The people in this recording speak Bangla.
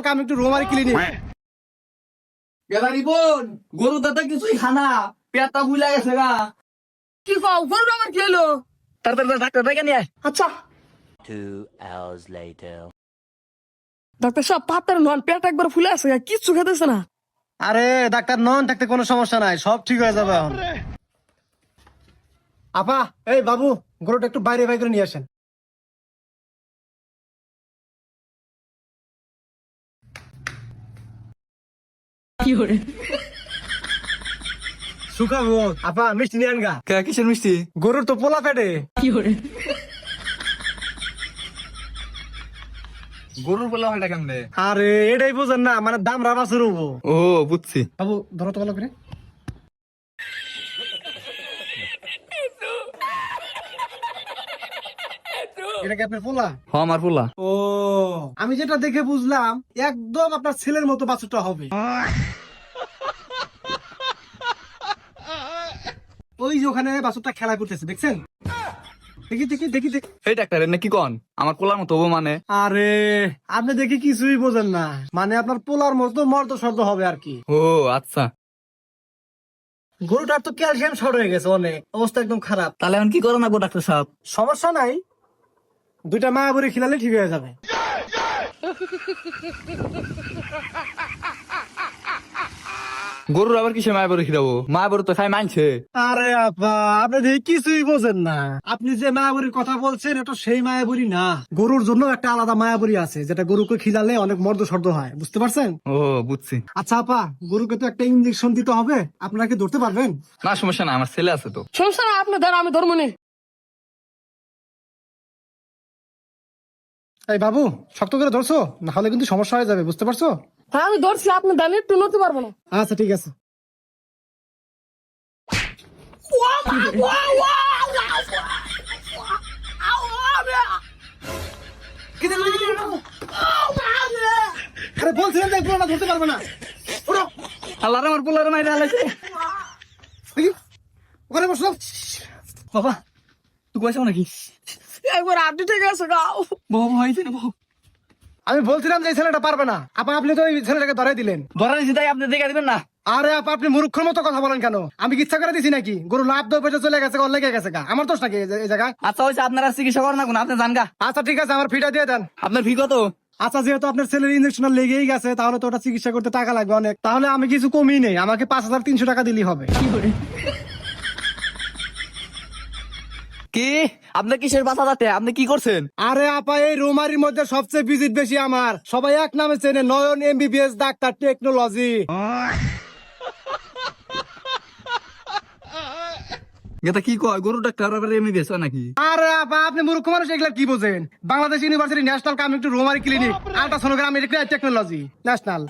কমিং টু রোমারি ক্লিনিক। গেলারি বোন গরু দাদা কিছুই খানা পেটটা বুলা গেছে গা। কি কও গরু আমার কি হলো? তাড়াতাড়ি ডাক্তার ডেকে নিয়ে আয়। আচ্ছা 2 hours later. ডাক্তার সাহেব পাতার নন পেট একবার ফুলে আছে কিচ্ছু খেতেছে না। আরে ডাক্তার নন থাকতে কোনো সমস্যা নাই, সব ঠিক হয়ে যাবে এখন। আপা এই বাবু গরুটা একটু বাইরে বাইরে নিয়ে আসেন। শুকাবো আপা, মিষ্টি নিয়ে আনগা। কিসের মিষ্টি? গরুর তো পোলা পেটে। গরুর বলা হয়টা কেমনে? আরে এটাই বুঝেন না, মানে দাম রাবা শুরু হবো। ও বুঝছি। বাবু ধরো তো ভালো করে। এটা কি আপনার পোলা? হ আমার পোলা। ও আমি যেটা দেখে বুঝলাম একদম আপনার ছেলের মতো বাছুরটা হবে। ওই যে ওখানে বাছুরটা খেলা করতেছে দেখছেন? দেখি দেখি দেখি দেখি। এই ডাক্তার এনে কি কন আমার পোলার মতো হবো মানে? আরে আপনি দেখি কিছুই বোঝেন না, মানে আপনার পোলার মতো মর্দ শব্দ হবে আর কি। ও আচ্ছা। গরুটার তো ক্যালসিয়াম শর্ট হয়ে গেছে, অনেক অবস্থা একদম খারাপ। তাহলে এখন কি করো না গো ডাক্তার সাহেব? সমস্যা নাই, দুইটা মায়াবুরি খিলালে ঠিক হয়ে যাবে। গরুর আবার কিসে মায়াবরি খিরাবো? মায়াবরি তো খাই মানছে। আরে আপা আপনি দেখি কিছুই বোঝেন না, আপনি যে মায়াবুরির কথা বলছেন এটা সেই মায়াবুরি না। গরুর জন্য একটা আলাদা মায়াবুরি আছে, যেটা গরুকে খিলালে অনেক মর্দ শব্দ হয়, বুঝতে পারছেন? ও বুঝছি। আচ্ছা আপা গরুকে তো একটা ইঞ্জেকশন দিতে হবে, আপনারা কি ধরতে পারবেন? না সমস্যা না, আমার ছেলে আছে তো। সমস্যা না, আপনি ধর আমি ধর্ম নেই। এই বাবু শক্ত করে ধরছো, না হলে কিন্তু সমস্যা হয়ে যাবে, বুঝতে পারছো? হ্যাঁ আমি ধরছি, আপনি দেন একটু নড়তে পারবো না। আচ্ছা ঠিক আছে। আরে বলছিলেন যে পুরোটা ধরতে পারবে না। ওঠো, আল্লাহ আমার পোলার মাইরে আলাইছে। দেখি, ওখানে বসো। বাবা তুই কইছো নাকি? একবার আড্ডি থেকে আছে গাও। বাবা হয়েছে না বাবা? আমি বলছিলাম যে এই ছেলেটা পারবে না, আপা আপনি তো এই ছেলেটাকে ধরাই দিলেন। ধরা নিছি তাই আপনি দেখা দিবেন না? আরে আপা আপনি মূর্খের মতো কথা বলেন কেন? আমি কি ইচ্ছা করে দিছি নাকি? গরু লাভ দেওয়া পেটে চলে গেছে, ওর লেগে গেছে গা, আমার দোষ নাকি এই জায়গায়? আচ্ছা হয়েছে, আপনারা চিকিৎসা করেন না কোন, আপনি জান গা। আচ্ছা ঠিক আছে, আমার ফিটা দিয়ে দেন। আপনার ফি কত? আচ্ছা যেহেতু আপনার ছেলের ইঞ্জেকশন লেগেই গেছে, তাহলে তো ওটা চিকিৎসা করতে টাকা লাগবে অনেক, তাহলে আমি কিছু কমই নেই, আমাকে 5300 টাকা দিলেই হবে। কি আপনার কিসের বাধা দাতে? আপনি কি করছেন? আরে আপা এই রোমারির মধ্যে সবচেয়ে ভিজিট বেশি আমার, সবাই এক নামে চেনে, নয়ন এমবিবিএস ডাক্তার টেকনোলজি। এটা কি কয় গরু ডাক্তার আবার এমনি দিয়েছ নাকি? আরে আপা আপনি মূর্খ মানুষ, এগুলা কি বোঝেন? Bangladesh university national coming to রোমারি ক্লিনিক আল্ট্রাসোনোগ্রাম টেকনোলজি ন্যাশনাল।